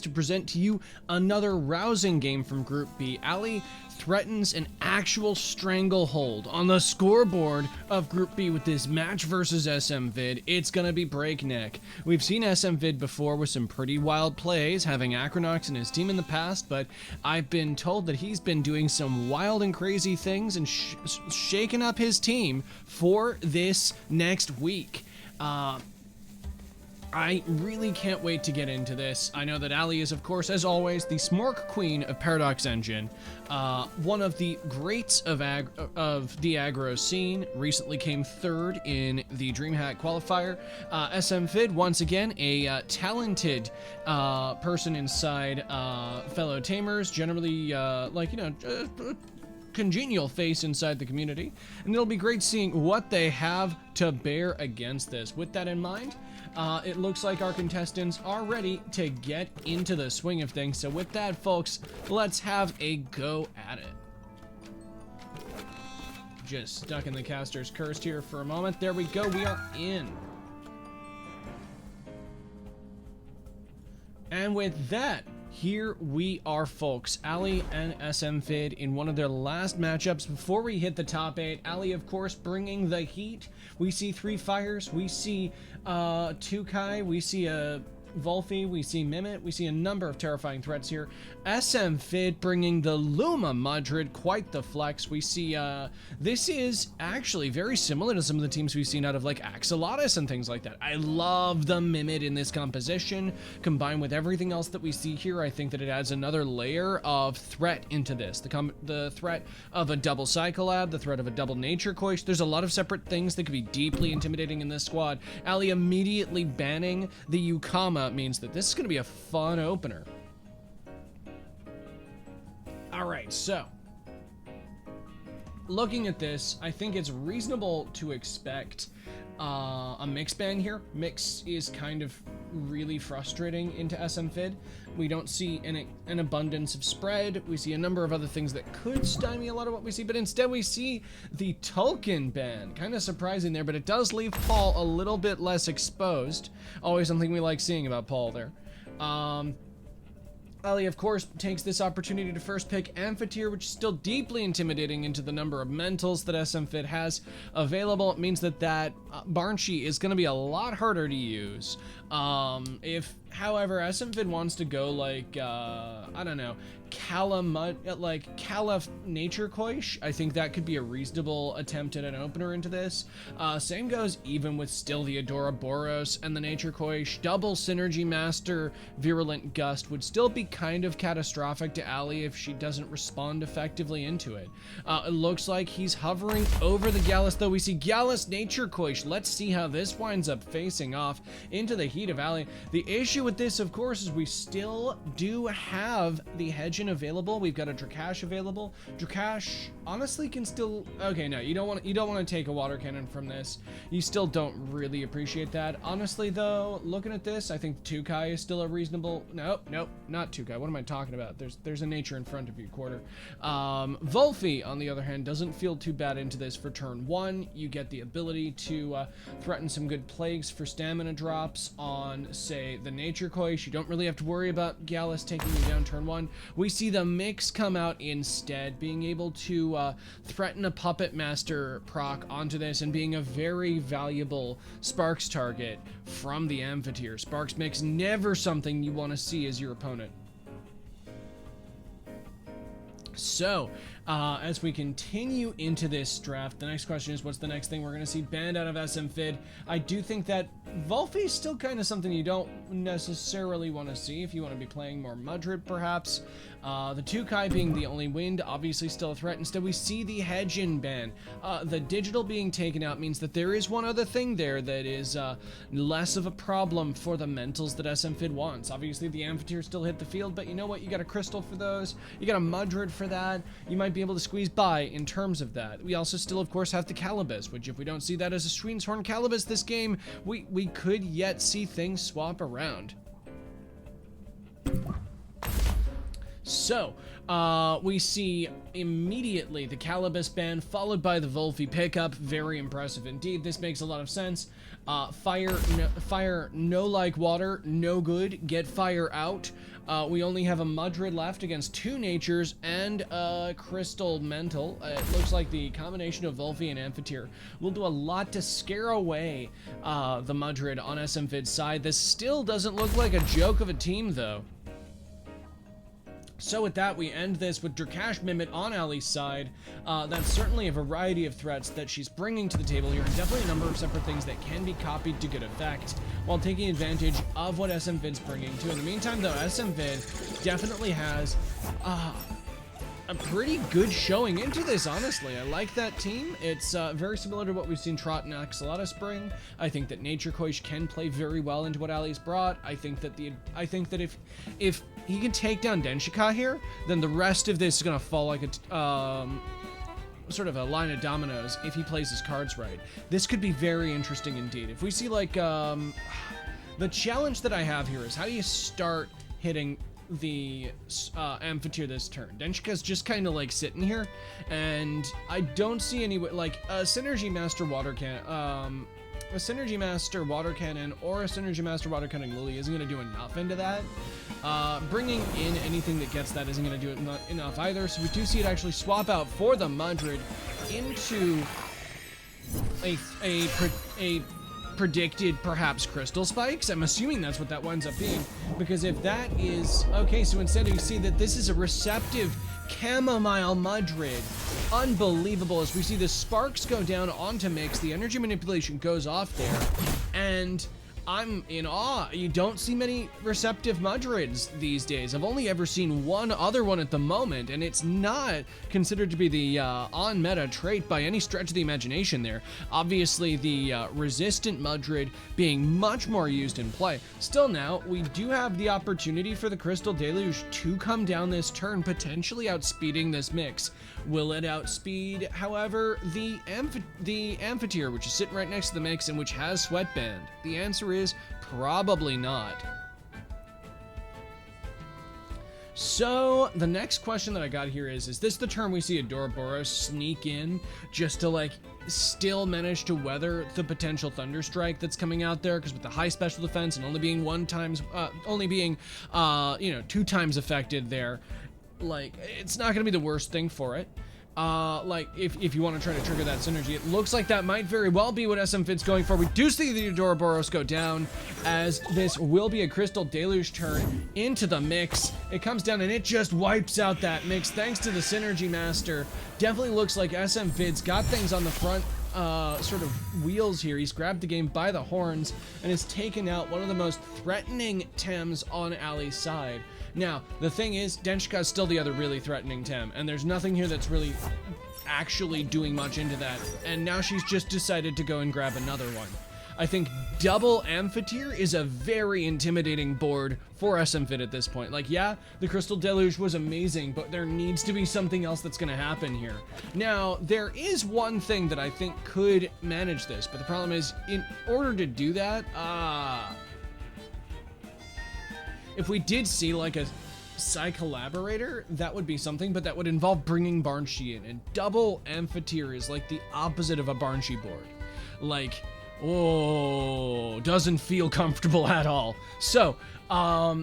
to present to you another rousing game from Group B. Allie threatens an actual stranglehold on the scoreboard of Group B with this match versus smvid. It's gonna be breakneck. We've seen smvid before with some pretty wild plays, having Acronox in his team in the past, but I've been told that he's been doing some wild and crazy things and shaking up his team for this next week. I really can't wait to get into this. I know that Allie is, of course, as always, the Smork Queen of Paradox Engine, one of the greats of the aggro scene, recently came third in the DreamHack qualifier. smvid, once again, a talented person inside fellow tamers, generally, congenial face inside the community, and it'll be great seeing what they have to bear against this. With that in mind, it looks like our contestants are ready to get into the swing of things. So with that, folks, let's have a go at it. Just stuck in the caster's curse here for a moment. There we go, we are in. And with that, here we are, folks. Allie and smvid in one of their last matchups before we hit the top 8. Allie, of course, bringing the heat. We see 3 fires. We see 2 Kai. We see a Volphy. We see Mimit. We see a number of terrifying threats here. smvid bringing the Luma Madrid. Quite the flex. We see this is actually very similar to some of the teams we've seen out of like Axolotus and things like that. I love the Mimit in this composition. Combined with everything else that we see here, I think that it adds another layer of threat into this. The threat of a double Psycholab, the threat of a double Nature Coish. There's a lot of separate things that could be deeply intimidating in this squad. Allie immediately banning the Yukama means that this is going to be a fun opener. Alright, so looking at this, I think it's reasonable to expect a mix ban here. Mix is kind of really frustrating into smvid. We don't see an abundance of spread. We see a number of other things that could stymie a lot of what we see, but instead we see the Tolkien ban. Kind of surprising there, but it does leave Paul a little bit less exposed. Always something we like seeing about Paul there. Allie, of course, takes this opportunity to first pick Amphitheater, which is still deeply intimidating into the number of mentals that smvid has available. It means that Barnshee is going to be a lot harder to use. If, however, smvid wants to go like, I don't know, Kala Nature Coish, I think that could be a reasonable attempt at an opener into this. Same goes even with still the Adora Boros and the Nature Coish. Double Synergy Master Virulent Gust would still be kind of catastrophic to Allie if she doesn't respond effectively into it. It looks like he's hovering over the Gallus, though. We see Gallus Nature Coish. Let's see how this winds up facing off into the heat of Allie. The issue with this, of course, is we still do have the Hedge available. We've got a Drakash available. Drakash honestly can still, okay, no, you don't want to take a water cannon from this. You still don't really appreciate that. Honestly though, looking at this, I think 2Kai is still a reasonable, nope, not 2Kai. What am I talking about? There's a nature in front of you, quarter. Volphy, on the other hand, doesn't feel too bad into this for turn 1. You get the ability to threaten some good plagues for stamina drops on, say, the Nature Coish. You don't really have to worry about Gallus taking you down turn 1. We see the Mix come out instead, being able to threaten a Puppet Master proc onto this and being a very valuable Sparks target from the Amphitheater. Sparks Mix, never something you want to see as your opponent. So, as we continue into this draft, the next question is, what's the next thing we're going to see banned out of smvid? I do think that Volphy is still kind of something you don't necessarily want to see if you want to be playing more Mudrid, perhaps. The 2Kai being the only wind, obviously still a threat. Instead, we see the Hedge-in ban. The digital being taken out means that there is one other thing there that is less of a problem for the mentals that smvid wants. Obviously, the Amphitheater still hit the field, but you know what? You got a Crystal for those. You got a Mudrid for that. You might be able to squeeze by in terms of that. We also still, of course, have the Calibus, which if we don't see that as a Sweenshorn Calibus this game, we could yet see things swap around. So, we see immediately the Calibus ban followed by the Volphy pickup. Very impressive indeed. This makes a lot of sense. Fire no like water, no good. Get fire out. We only have a Mudrid left against 2 natures and a Crystal Mental. It looks like the combination of Volvi and Amphitheater will do a lot to scare away the Mudrid on SMVid's side. This still doesn't look like a joke of a team, though. So with that, we end this with Drakash Mimit on Allie's side. That's certainly a variety of threats that she's bringing to the table here, and definitely a number of separate things that can be copied to good effect, while taking advantage of what SMVid's bringing too. In the meantime, though, SMVid definitely has a pretty good showing into this, honestly. I like that team. It's very similar to what we've seen Trot and Axolotl spring. I think that Nature Koish can play very well into what Allie's brought. I think that if he can take down Denshika here, then the rest of this is gonna fall like a sort of a line of dominoes if he plays his cards right. This could be very interesting indeed. If we see like the challenge that I have here is, how do you start hitting the Amphitheater this turn? Denshika's just kind of like sitting here, and I don't see any like a Synergy Master Water Cannon, a Synergy Master Water Cannon or a Synergy Master Water Cannon Lily isn't going to do enough into that. Bringing in anything that gets that isn't going to do it enough either, so we do see it actually swap out for the Mudrid into a predicted perhaps Crystal Spikes. I'm assuming that's what that winds up being, because if that is okay, so instead you see that this is a receptive Chamomile Mudrid. Unbelievable, as we see the sparks go down onto Mix, the energy manipulation goes off there, and I'm in awe. You don't see many receptive Mudrids these days. I've only ever seen one other one at the moment, and it's not considered to be the on-meta trait by any stretch of the imagination there. Obviously, the resistant Mudrid being much more used in play. Still now, we do have the opportunity for the Crystal Deluge to come down this turn, potentially outspeeding this Mix. Will it outspeed, however, the Amphitheater, which is sitting right next to the Mix and which has Sweatband? The answer is probably not. So the next question that I got here is this the turn we see Adoraboros sneak in just to like still manage to weather the potential Thunderstrike that's coming out there? Because with the high special defense and only being 2 times affected there, like, it's not gonna be the worst thing for it. Like, if you want to try to trigger that synergy, it looks like that might very well be what SMVid's going for. We do see the Adoraboros go down, as this will be a Crystal Deluge turn into the Mix. It comes down and it just wipes out that Mix thanks to the Synergy Master. Definitely looks like SMVid's got things on the front sort of wheels here. He's grabbed the game by the horns and has taken out one of the most threatening Tems on Allie's side. Now, the thing is, Denshika is still the other really threatening Tem, and there's nothing here that's really actually doing much into that, and now she's just decided to go and grab another one. I think double Amphitheater is a very intimidating board for SMVid at this point. Like, yeah, the Crystal Deluge was amazing, but there needs to be something else that's going to happen here. Now, there is one thing that I think could manage this, but the problem is, in order to do that, if we did see like a Psy Collaborator, that would be something, but that would involve bringing Barnshee in, and double Amphitheater is like the opposite of a Barnshee board. Like, oh, doesn't feel comfortable at all. So,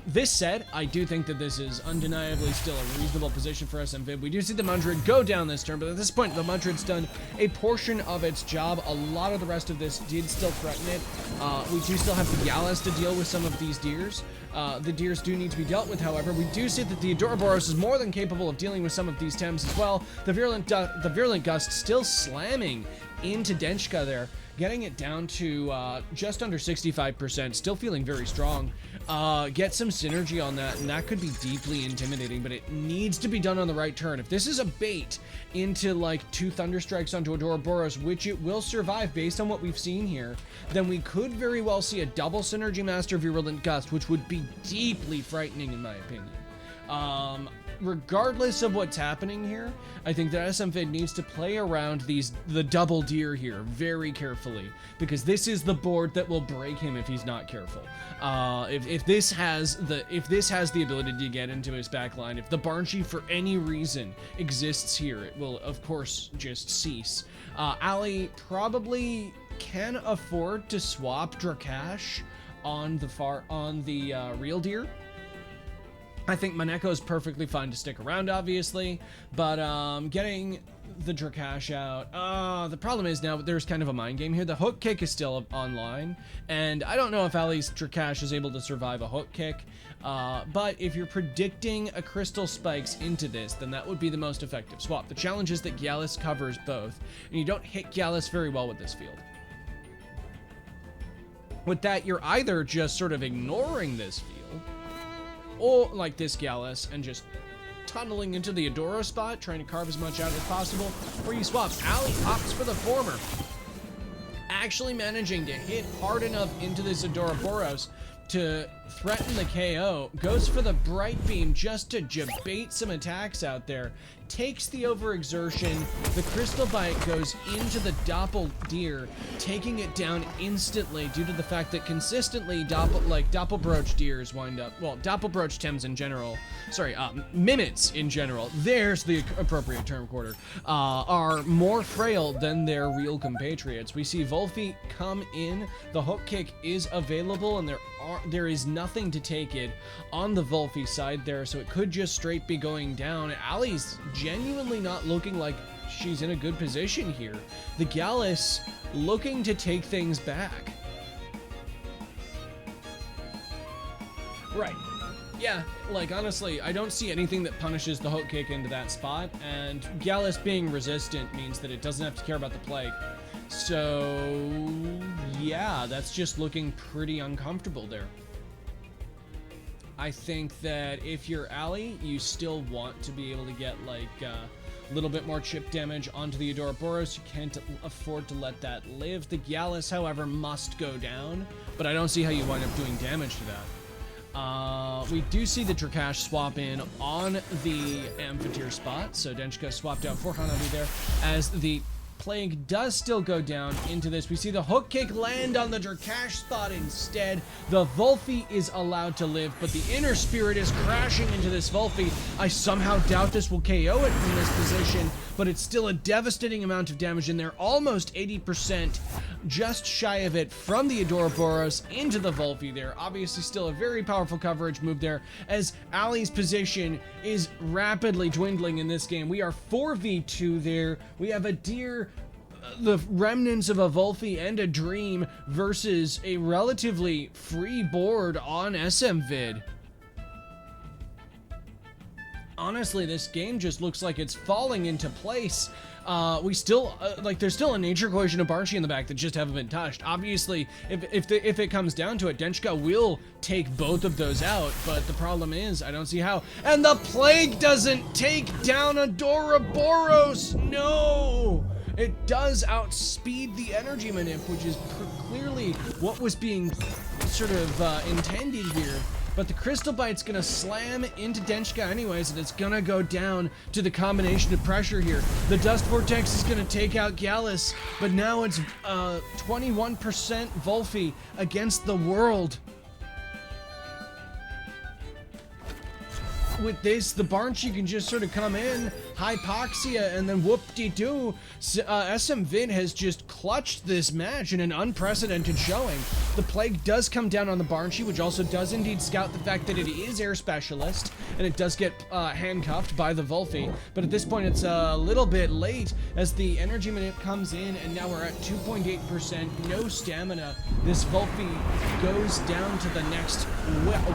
this said, I do think that this is undeniably still a reasonable position for SMVid. We do see the Mudrid go down this turn, but at this point, the Mudrid's done a portion of its job. A lot of the rest of this did still threaten it. We do still have the Gallus to deal with some of these deers. The deers do need to be dealt with, however. We do see that the Adoraboros is more than capable of dealing with some of these Tems as well. The Virulent Gust still slamming into Denshika there, getting it down to just under 65%, still feeling very strong. Get some synergy on that, and that could be deeply intimidating, but it needs to be done on the right turn. If this is a bait into like 2 Thunderstrikes onto Adoraboros, which it will survive based on what we've seen here, then we could very well see a double Synergy Master Virulent Gust, which would be deeply frightening in my opinion. Regardless of what's happening here, I think that SMVid needs to play around the double deer here very carefully, because this is the board that will break him if he's not careful. If this has the ability to get into his back line, if the Barnshee for any reason exists here, it will of course just cease. Allie probably can afford to swap Drakash on the real deer. I think Maneko is perfectly fine to stick around, obviously, but getting the Drakash out. The problem is now there's kind of a mind game here. The hook kick is still online, and I don't know if Allie's Drakash is able to survive a hook kick, but if you're predicting a Crystal Spikes into this, then that would be the most effective swap. The challenge is that Gallus covers both, and you don't hit Gallus very well with this field. With that, you're either just sort of ignoring this field, or like this Gallus, and just tunneling into the Adoro spot, trying to carve as much out as possible, or you swap. Allie opts for the former, actually managing to hit hard enough into this Adoraboros to threaten the KO, goes for the Bright Beam just to bait some attacks out there, takes the overexertion, the Crystal Bite goes into the Doppeldeer, taking it down instantly due to the fact that consistently Doppelbroach Deers wind up, well, Doppelbroach Tems in general, Mimits in general, there's the appropriate term, Quarter, are more frail than their real compatriots. We see Volfi come in, the hook kick is available, and there is nothing to take it on the Volfi side there, so it could just straight be going down. Allie's genuinely not looking like she's in a good position here. The Gallus looking to take things back. Right. Yeah, like honestly, I don't see anything that punishes the hook kick into that spot, and Gallus being resistant means that it doesn't have to care about the plague. So yeah, that's just looking pretty uncomfortable there. I think that if you're Allie, you still want to be able to get like a little bit more chip damage onto the Adoraboros. You can't afford to let that live. The Gallus, however, must go down, but I don't see how you wind up doing damage to that. We do see the Drakash swap in on the Amphitheater spot, so Denchka swapped out for Hanabi there, as the Plague does still go down into this. We see the hook kick land on the Drakash spot instead. The Volfi is allowed to live, but the Inner Spirit is crashing into this Volfi. I somehow doubt this will KO it from this position, but it's still a devastating amount of damage in there. Almost 80%, just shy of it, from the Adoraboros into the Volfi there. Obviously still a very powerful coverage move there, as Allie's position is rapidly dwindling in this game. We are 4v2 there. We have a Deer, the remnants of a Volfi and a Dream versus a relatively free board on smvid. Honestly, this game just looks like it's falling into place. We still, there's still a Nature Cohesion of Barchi in the back that just haven't been touched. Obviously, if it comes down to it, Denchka will take both of those out, but the problem is, I don't see how. And the Plague doesn't take down Adoraboros! No! It does outspeed the Energy Manip, which is clearly what was being sort of intended here. But the Crystal Bite's gonna slam into Denchka anyways, and it's gonna go down to the combination of pressure here. The Dust Vortex is gonna take out Gallus, but now it's 21% Volfi against the world. With this, the Barchi can just sort of come in, Hypoxia, and then whoop-de-doo. smvid has just clutched this match in an unprecedented showing. The Plague does come down on the Barchi, which also does indeed scout the fact that it is Air Specialist, and it does get handcuffed by the Volfi. But at this point, it's a little bit late as the Energy Manip comes in, and now we're at 2.8%, no stamina. This Volfi goes down to the next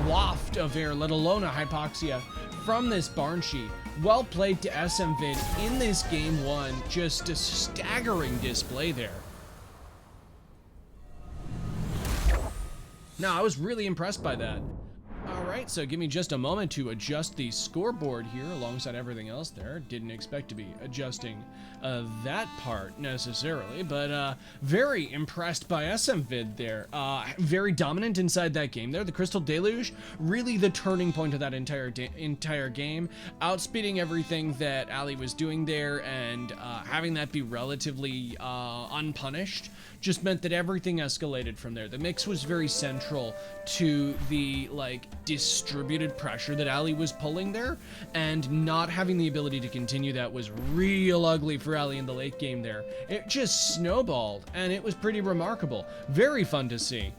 waft of air, let alone a Hypoxia, from this Barchi. Well played to smvid in this game one. Just a staggering display there. No, I was really impressed by that. Alright, so give me just a moment to adjust the scoreboard here alongside everything else there. Didn't expect to be adjusting that part necessarily, but very impressed by smvid there. Very dominant inside that game there. The Crystal Deluge, really the turning point of that entire game. Outspeeding everything that Allie was doing there, and having that be relatively unpunished just meant that everything escalated from there. The mix was very central to the, distributed pressure that Allie was pulling there, and not having the ability to continue that was real ugly for Allie in the late game there. It just snowballed, and it was pretty remarkable. Very fun to see.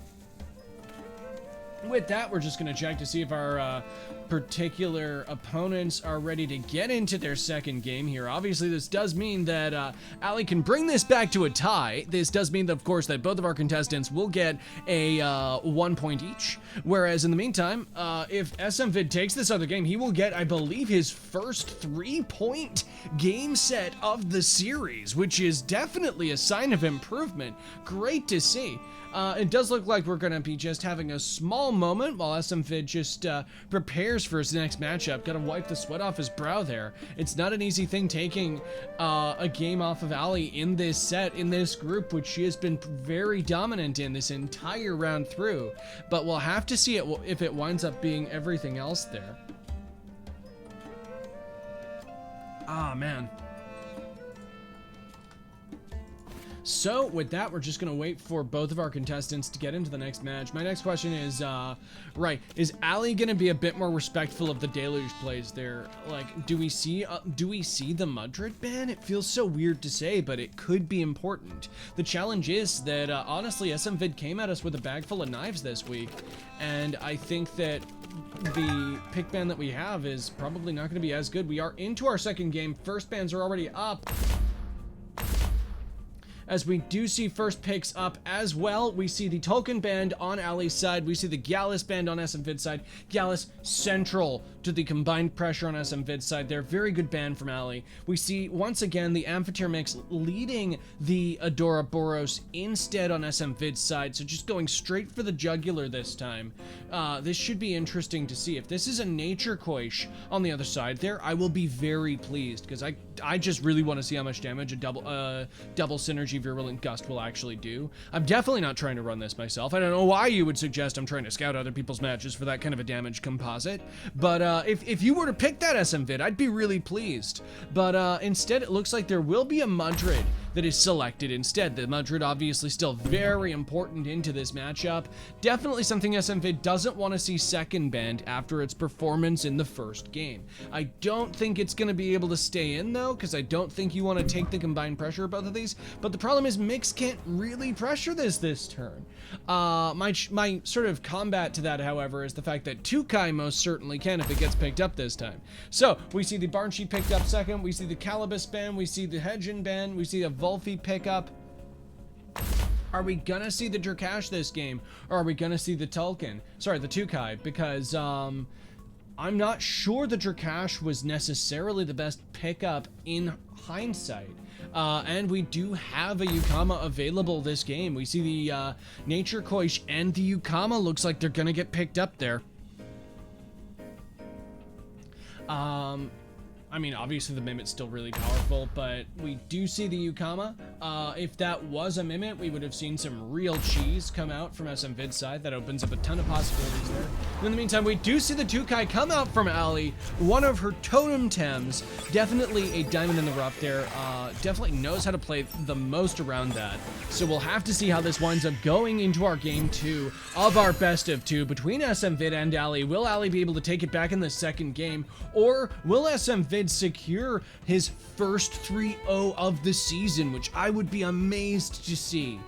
With that, we're just going to check to see if our particular opponents are ready to get into their second game here. Obviously, this does mean that Allie can bring this back to a tie. This does mean, of course, that both of our contestants will get a 1 point each. Whereas in the meantime, if smvid takes this other game, he will get, I believe, his first 3-point game set of the series, which is definitely a sign of improvement. Great to see. It does look like we're going to be just having a small moment while smvid just prepares for his next matchup. Got to wipe the sweat off his brow there. It's not an easy thing taking a game off of Allie in this set, in this group, which she has been very dominant in this entire round through. But we'll have to see if it winds up being everything else there. Ah, man. So with that, we're just going to wait for both of our contestants to get into the next match. My next question is, is Allie going to be a bit more respectful of the Deluge plays there? Like, do we see the Madrid ban? It feels so weird to say, but it could be important. The challenge is that, honestly, smvid came at us with a bag full of knives this week, and I think that the pick ban that we have is probably not going to be as good. We are into our second game. First bans are already up. As we do see first picks up as well. We see the Tolkien band on Allie's side. We see the Gallus band on smvid's side. Gallus central to the combined pressure on smvid's side. They're very good band from Allie. We see once again the Amphitheater mix leading the Adora Boros instead on smvid's side. So just going straight for the jugular this time. This should be interesting to see. If this is a Nature Koish on the other side there, I will be very pleased because I just really want to see how much damage a double synergy Virulent Gust will actually do. I'm definitely not trying to run this myself. I don't know why you would suggest I'm trying to scout other people's matches for that kind of a damage composite, but if you were to pick that smvid, I'd be really pleased. But instead, it looks like there will be a Madrid that is selected instead. The Madrid obviously still very important into this matchup. Definitely something smvid doesn't want to see second banned after its performance in the first game. I don't think it's going to be able to stay in though, because I don't think you want to take the combined pressure of both of these, but the problem is Mix can't really pressure this turn. My sort of combat to that, however, is the fact that Tukai most certainly can if it gets picked up this time. So we see the Barnshee picked up second, we see the Calibus ban, we see the Hedgen ban, we see a Volfi pickup. Are we gonna see the Drakash this game, or are we gonna see the Tulkin? Sorry, the Tukai, because I'm not sure the Drakash was necessarily the best pickup in hindsight. And we do have a Yukama available this game. We see the Nature Koish and the Yukama looks like they're gonna get picked up there. I mean, obviously the Mimic's still really powerful, but we do see the Yukama. If that was a Mimic, we would have seen some real cheese come out from smvid's side. That opens up a ton of possibilities there. And in the meantime, we do see the Tukai come out from Allie, one of her totem Tems. Definitely a diamond in the rough there. Definitely knows how to play the most around that. So we'll have to see how this winds up going into our game 2 of our best of 2 between smvid and Allie. Will Allie be able to take it back in the second game, or will smvid secure his first 3-0 of the season, which I would be amazed to see.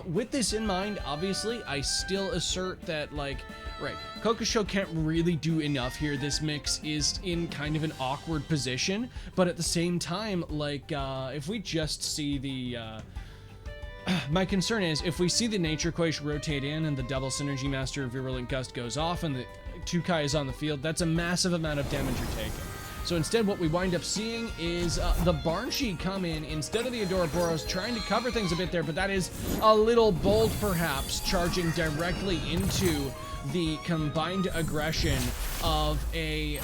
With this in mind, obviously, I still assert that, like, right, Kokosho can't really do enough here. This Mix is in kind of an awkward position, but at the same time, like, if we just see the, my concern is, if we see the Nature Koish rotate in and the double Synergy Master Virulent Gust goes off and the Tukai is on the field, that's a massive amount of damage you're taking. So instead, what we wind up seeing is the Barnshee come in instead of the Adora Boros, trying to cover things a bit there, but that is a little bold, perhaps, charging directly into the combined aggression of a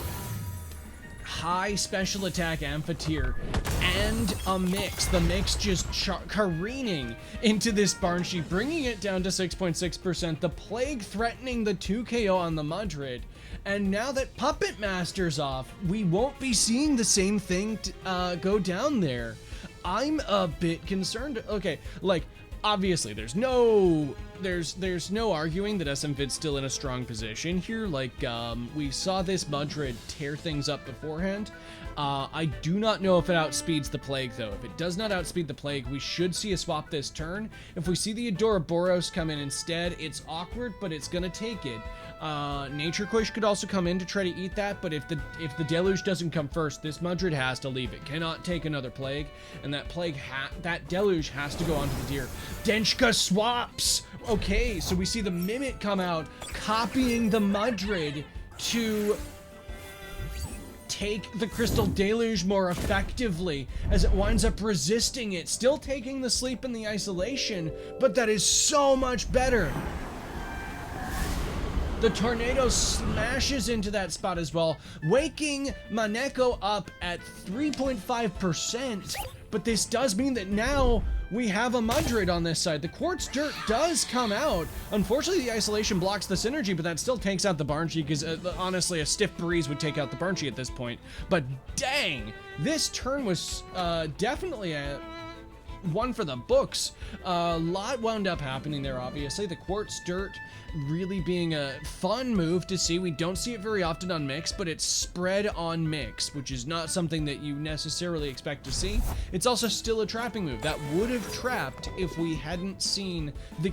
high special attack Amphitheater and a Mix. The Mix just careening into this Barnshee, bringing it down to 6.6%. The Plague threatening the 2 KO on the Madrid. And now that Puppet Master's off, we won't be seeing the same thing go down there. I'm a bit concerned. Okay, like, obviously there's no arguing that smvid's still in a strong position here. Like, we saw this Madrid tear things up beforehand. I do not know if it outspeeds the Plague, though. If it does not outspeed the Plague, we should see a swap this turn. If we see the Adora Boros come in instead, it's awkward, but it's gonna take it. Nature Quish could also come in to try to eat that, but if the Deluge doesn't come first, this Mudrid has to leave. It cannot take another Plague, and that that Deluge has to go onto the Deer. Denchka swaps! Okay, so we see the Mimic come out, copying the Mudrid to take the Crystal Deluge more effectively as it winds up resisting it, still taking the sleep and the isolation, but that is so much better. The Tornado smashes into that spot as well, waking Maneko up at 3.5%, but this does mean that now we have a Mudrid on this side. The Quartz Dirt does come out. Unfortunately, the isolation blocks the synergy, but that still takes out the Barnshee, because honestly, a stiff breeze would take out the Barnshee at this point. But dang, this turn was definitely a one for the books. A lot wound up happening there, obviously. The Quartz Dirt really being a fun move to see. We don't see it very often on Mix, but it's spread on Mix, which is not something that you necessarily expect to see. It's also still a trapping move that would have trapped if we hadn't seen the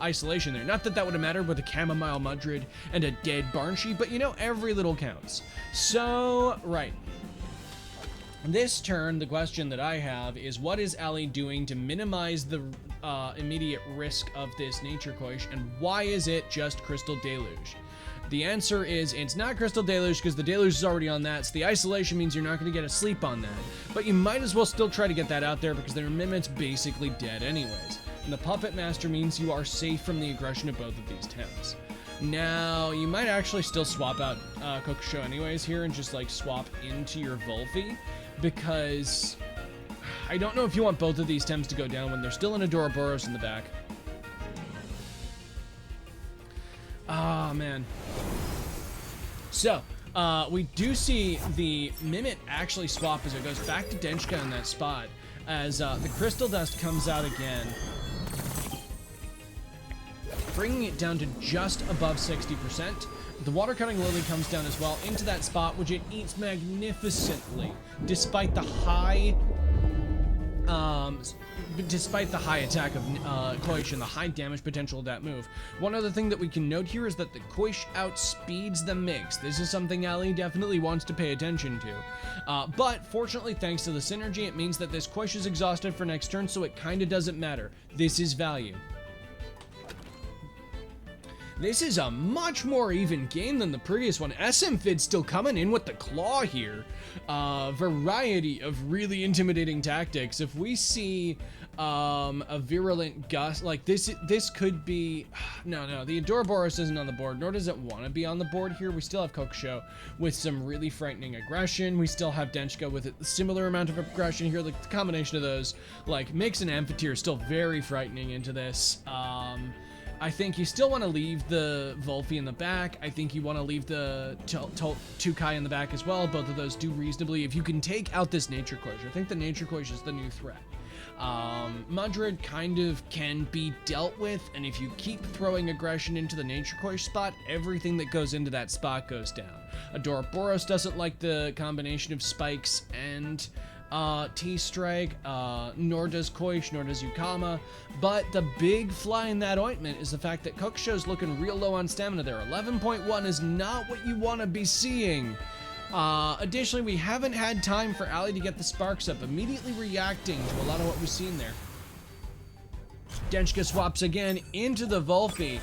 isolation there. Not that that would have mattered with a Chamomile Mudrid and a dead Barnshee, but you know, every little counts. So, right. This turn, the question that I have is, what is Allie doing to minimize the immediate risk of this Nature Quish, and why is it just Crystal Deluge? The answer is, it's not Crystal Deluge because the Deluge is already on that, so the isolation means you're not going to get a sleep on that. But you might as well still try to get that out there because their Mimic's basically dead anyways. And the Puppet Master means you are safe from the aggression of both of these Temps. Now, you might actually still swap out Kokusho anyways here and just like swap into your Volphy, because I don't know if you want both of these Temps to go down when there's still an Adoraboros in the back. Ah, man. So, we do see the Mimic actually swap as it goes back to Denchka in that spot, as the Crystal Dust comes out again, bringing it down to just above 60%. The Water Cutting Lily comes down as well into that spot, which it eats magnificently, despite the high attack of Koish and the high damage potential of that move. One other thing that we can note here is that the Koish outspeeds the Mix. This is something Allie definitely wants to pay attention to. But fortunately, thanks to the synergy, it means that this Koish is exhausted for next turn, so it kind of doesn't matter. This is value. This is a much more even game than the previous one. smvid still coming in with the claw here. Variety of really intimidating tactics. If we see a virulent gust, like this could be, no, the Adoraboros isn't on the board, nor does it want to be on the board here. We still have Kokusho with some really frightening aggression. We still have Denchka with a similar amount of aggression here. Like the combination of those, like Mix and Amphitheater, is still very frightening into this. I think you still want to leave the Volphy in the back. I think you want to leave the Tukai in the back as well. Both of those do reasonably. If you can take out this Nature Quish, I think the Nature Quish is the new threat. Mudrid kind of can be dealt with, and if you keep throwing aggression into the Nature Quish spot, everything that goes into that spot goes down. Adoraboros doesn't like the combination of spikes and T-Strike, nor does Koish, nor does Yukama, but the big fly in that ointment is the fact that Kokusho's looking real low on stamina there. 11.1 is not what you want to be seeing. Additionally, we haven't had time for Allie to get the sparks up, immediately reacting to a lot of what we've seen there. Denchka swaps again into the Volphy,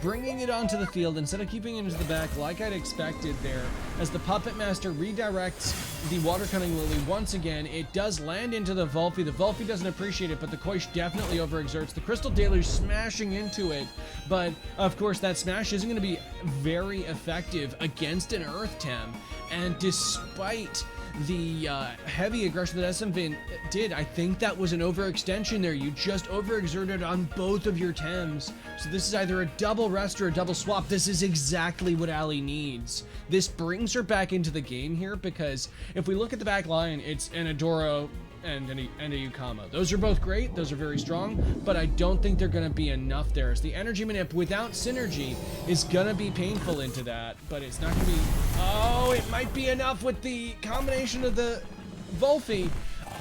bringing it onto the field instead of keeping it into the back like I'd expected there. As the Puppet Master redirects the Water Cutting Lily once again, it does land into the Volphy. The Volphy doesn't appreciate it, but the Koish definitely overexerts. The Crystal Deluge smashing into it, but of course that smash isn't going to be very effective against an Earth Tem. And despite the heavy aggression that smvid did, I think that was an overextension there. You just overexerted on both of your Tems. So this is either a double rest or a double swap. This is exactly what Allie needs. This brings her back into the game here, because if we look at the back line, it's an Adoro and a Yukama. Those are both great, those are very strong, but I don't think they're gonna be enough there. As the energy manip without synergy is gonna be painful into that, but it's not gonna be, oh, it might be enough with the combination of the Volphy.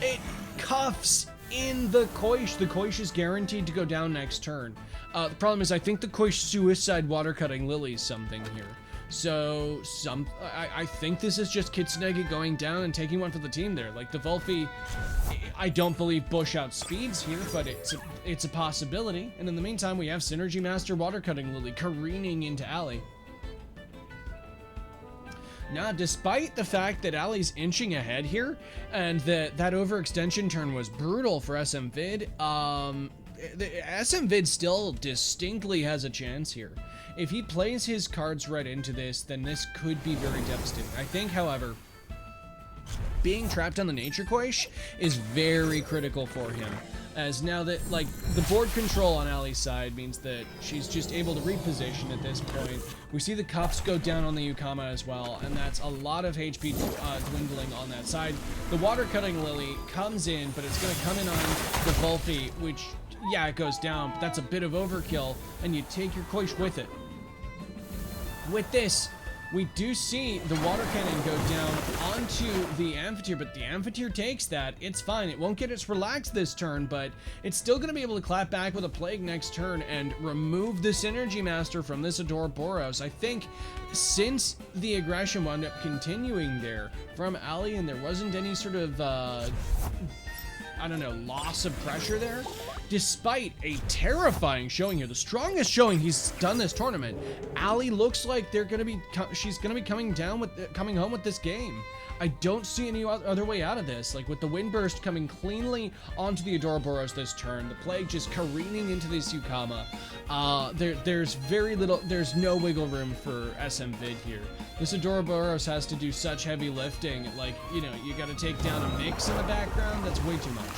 It cuffs in the Koish. The Koish is guaranteed to go down next turn. The problem is I think the Koish suicide water-cutting Lily's something here. So, I think this is just Kitsunegi going down and taking one for the team there. Like, the Volphy, I don't believe Bush outspeeds here, but it's a possibility. And in the meantime, we have Synergy Master Water-Cutting Lily careening into Allie. Now, despite the fact that Allie's inching ahead here, and that overextension turn was brutal for smvid, smvid still distinctly has a chance here. If he plays his cards right into this, then this could be very devastating. I think, however, being trapped on the Nature Koish is very critical for him, as now that, like, the board control on Allie's side means that she's just able to reposition at this point. We see the cuffs go down on the Yukama as well, and that's a lot of HP dwindling on that side. The Water-Cutting Lily comes in, but it's going to come in on the Volphy, which, yeah, it goes down, but that's a bit of overkill, and you take your Koish with it. With this, we do see the water cannon go down onto the Amphitheater, but the Amphitheater takes that. It's fine. It won't get its relaxed this turn, but it's still going to be able to clap back with a Plague next turn and remove the Synergy Master from this Ouroboros. I think since the aggression wound up continuing there from Allie and there wasn't any sort of, I don't know, loss of pressure there, despite a terrifying showing here, the strongest showing he's done this tournament, Allie looks like she's gonna be coming home with this game. I don't see any other way out of this. Like, with the Windburst coming cleanly onto the Ouroboros this turn, the Plague just careening into this Yukama, there's no wiggle room for smvid here. This Ouroboros has to do such heavy lifting, like, you know, you gotta take down a mix in the background, that's way too much.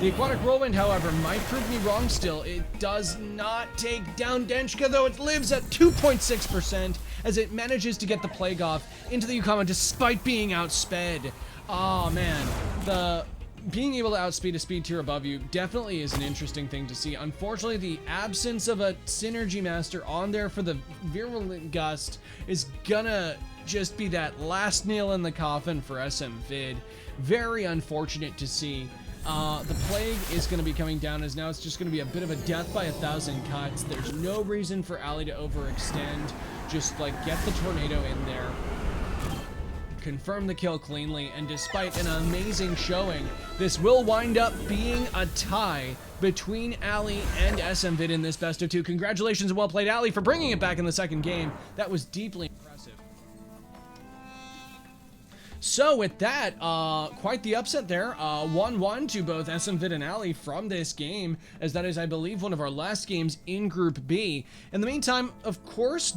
The Aquatic Whirlwind, however, might prove me wrong still. It does not take down Denchka, though it lives at 2.6% as it manages to get the Plague off into the Yukama despite being outsped. Oh man, being able to outspeed a speed tier above you definitely is an interesting thing to see. Unfortunately, the absence of a Synergy Master on there for the Virulent Gust is gonna just be that last nail in the coffin for smvid. Very unfortunate to see. The Plague is going to be coming down, as now it's just going to be a bit of a death by 1,000 cuts. There's no reason for Allie to overextend. Just, like, get the Tornado in there. Confirm the kill cleanly, and despite an amazing showing, this will wind up being a tie between Allie and smvid in this best of two. Congratulations and well played, Allie, for bringing it back in the second game. That was deeply impressive. So with that, quite the upset there. 1-1 to both smvid and Allie from this game, as that is, I believe, one of our last games in Group B. In the meantime, of course,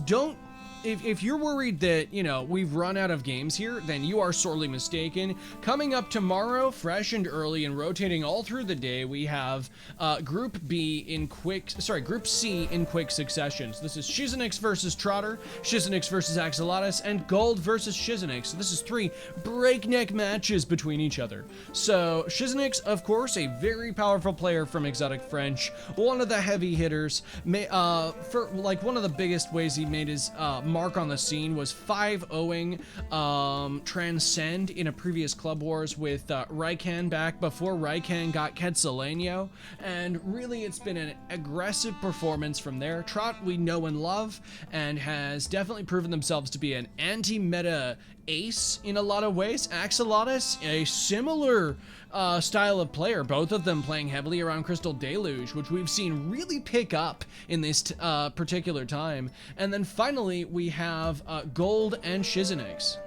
if you're worried that, you know, we've run out of games here, then you are sorely mistaken. Coming up tomorrow, fresh and early and rotating all through the day, we have Group C in quick succession. So this is Shizenix versus Trotter, Shizenix versus Axolotus, and Gold versus Shizenix. So this is 3 breakneck matches between each other. So Shizenix, of course, a very powerful player from Exotic French, one of the heavy hitters. For like one of the biggest ways he made his mark on the scene was 5-0ing Transcend in a previous Club Wars with Raikan back before Raikan got Quetzaleno, and really it's been an aggressive performance from there. Trot we know and love, and has definitely proven themselves to be an anti-meta ace in a lot of ways. Axolotus, a similar style of player, both of them playing heavily around Crystal Deluge, which we've seen really pick up in this particular time. And then finally, we have Gold and Shizenix.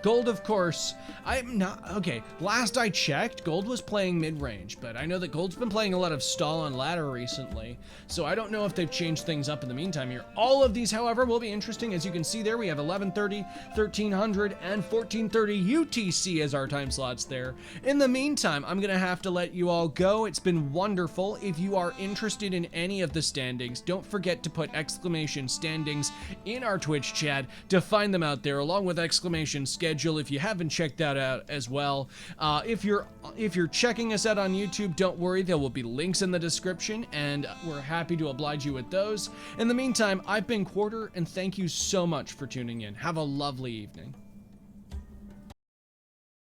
Gold, of course, I'm not, okay, last I checked, Gold was playing mid-range, but I know that Gold's been playing a lot of stall and ladder recently, so I don't know if they've changed things up in the meantime here. All of these, however, will be interesting. As you can see there, we have 1130, 1300, and 1430 UTC as our time slots there. In the meantime, I'm gonna have to let you all go. It's been wonderful. If you are interested in any of the standings, don't forget to put exclamation standings in our Twitch chat to find them out there, along with exclamation schedule if you haven't checked that out as well. If you're checking us out on YouTube, don't worry, there will be links in the description, and we're happy to oblige you with those. In the meantime, I've been Quarter, and thank you so much for tuning in. Have a lovely evening.